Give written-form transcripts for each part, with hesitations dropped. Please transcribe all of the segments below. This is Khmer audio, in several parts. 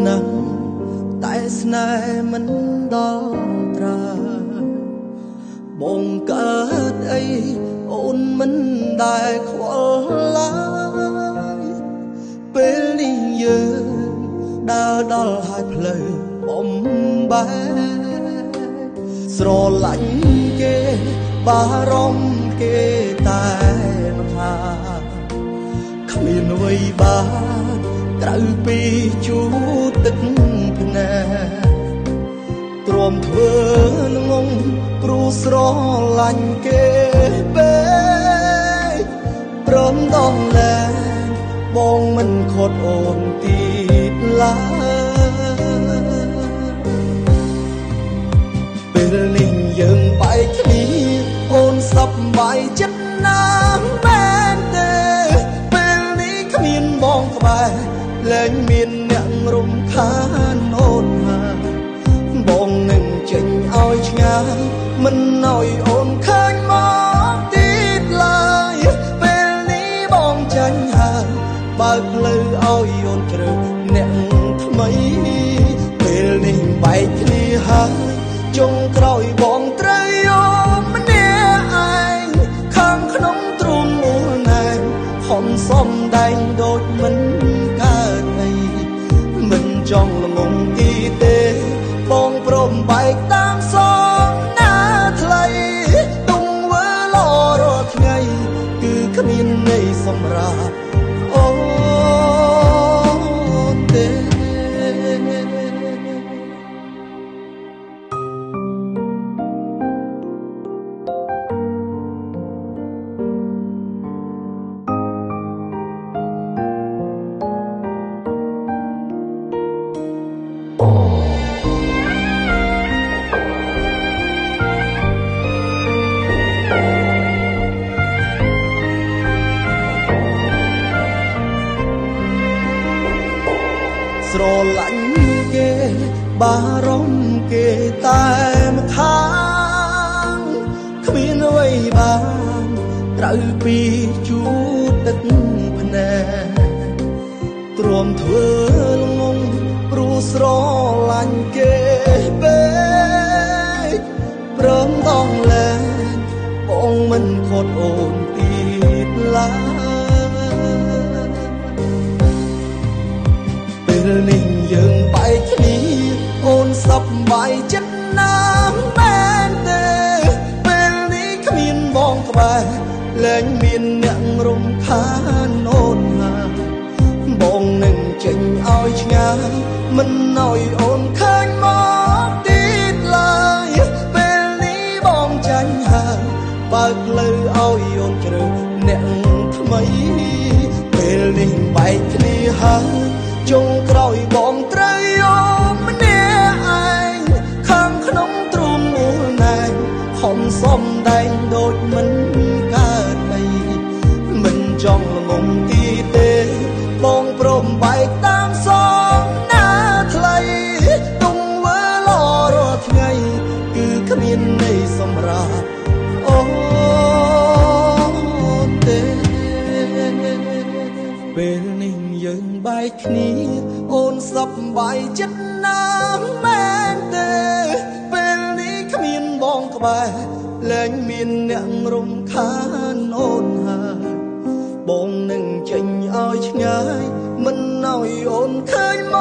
ណាស់តែស្នេហ៍មិនដល់ត្រាបងកើតអីអូនមិនដែលខ្វល់ឡើយពេលនេះយើងដើរដល់ហើយផ្លូវបំបែកស្រឡាញ់គេបារម្ភគេតែមិនថាគ្មានអ្វីបានក្រៅពីជួទឹកភ្នែកទ្រាំធ្វើងងព្រោះស្រឡាញ់គេពេកព្រមដល់លែងបងមិនខត់អូនទៀតឡើយពេលនេះយើងបែកគ្នាអូនសប្បាយចិត្តណាស់មែនទេពេលនេះគ្មានបងក្បែរលែងមានអ្នករំខានអូនហើយបងនឹងចេញឲ្យឆ្ងាយមិនឲ្យអូនឃើញមកទៀតឡើយពេលនេះបងចាញ់ហើយបើកផ្លូវឲ្យអូនជ្រើសអ្នកថ្មីពេលនេះបែកគ្នាហើយចុងក្រោយបងត្រូវយកម្នាក់ឯងខាងក្នុងទ្រូងមូលណែនខំសំដែងដូចមិនកើតអីមិនចង់ល្ងងទីទេបងព្រមបែកតាមសងណាថ្លៃទុំវើលរាល់ថ្ងៃគឺគ្មានន័យសម្រាប់អូនទេស្រឡាញ់គេបារម្ភគេតែម្ខាងគ្មានអ្វីបានត្រូវពីជួទឹកភ្នែកទ្រាំធ្វើងងព្រោះស្រឡាញ់គេពេកព្រមដល់លែងបងមិនខត់អូនទៀតឡើយពេលនេះយើងបែកគ្នាអូនសប្បាយចិត្តណាស់មែនទេពេលនេះគ្មានបងក្បែរលែងមានអ្នករំខានអូនហើយបងនឹងចេញឲ្យឆ្ងាយមិនឲ្យអូនឃើញមកទៀតឡើយពេលនេះបងចាញ់ហើយបើកផ្លូវឲ្យអូនជ្រើសអ្នកថ្មីពេលនេះបែកគ្នាហើយចុងក្រោយបងត្រូវយកម្នាក់ឯងខាងក្នុងទ្រូងមូលណែនខំសំដែងដូចមិនកើតអីមិនចង់ល្ងងទីទេបងព្រមបែកតាមសងណាថ្លៃទុំវើលរាល់ថ្ងៃគឺគ្មានន័យសម្រាប់អូនទេពេលនេះយើងបែកគ្នាអូនសប្បាយចិត្តណាស់មែនទេពេលនេះគ្មានបងក្បែរលែងមានអ្នករំខានអូនហើយបងនឹងចេញឲ្យឆ្ងាយមិនឲ្យអូនឃើញម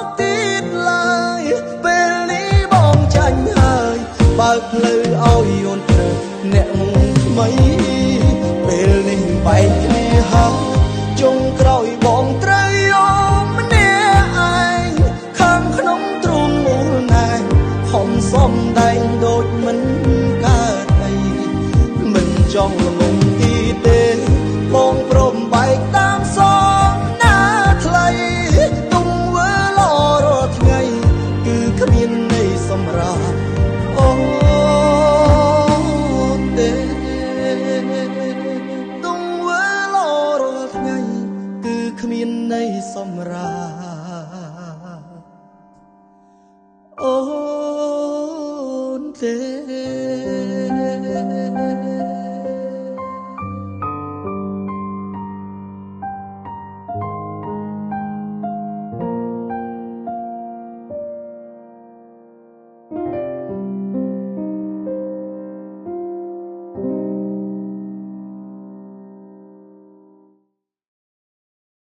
កទៀតឡើយពេលនេះបងចាញ់ហើយបើកផ្លូវឲ្យអូនត្រូវអ្នកថ្មីពេលនេះបែកគ្នាហើយចុងក្រោយបងត្រូវយកម្នាក់ឯងខាងក្នុងទ្រូងមូលណែនខំសំដែងដូចមិនកើតអីមិនចង់ល្ងងទីទេបងព្រមបែកតាមសងណាថ្លៃទុំវើលរាល់ថ្ងៃគឺគ្មានន័យសម្រាប់អូនទេទុំវើលរាល់ថ្ងៃគឺគ្មានន័យសម្រាប់អូនទេ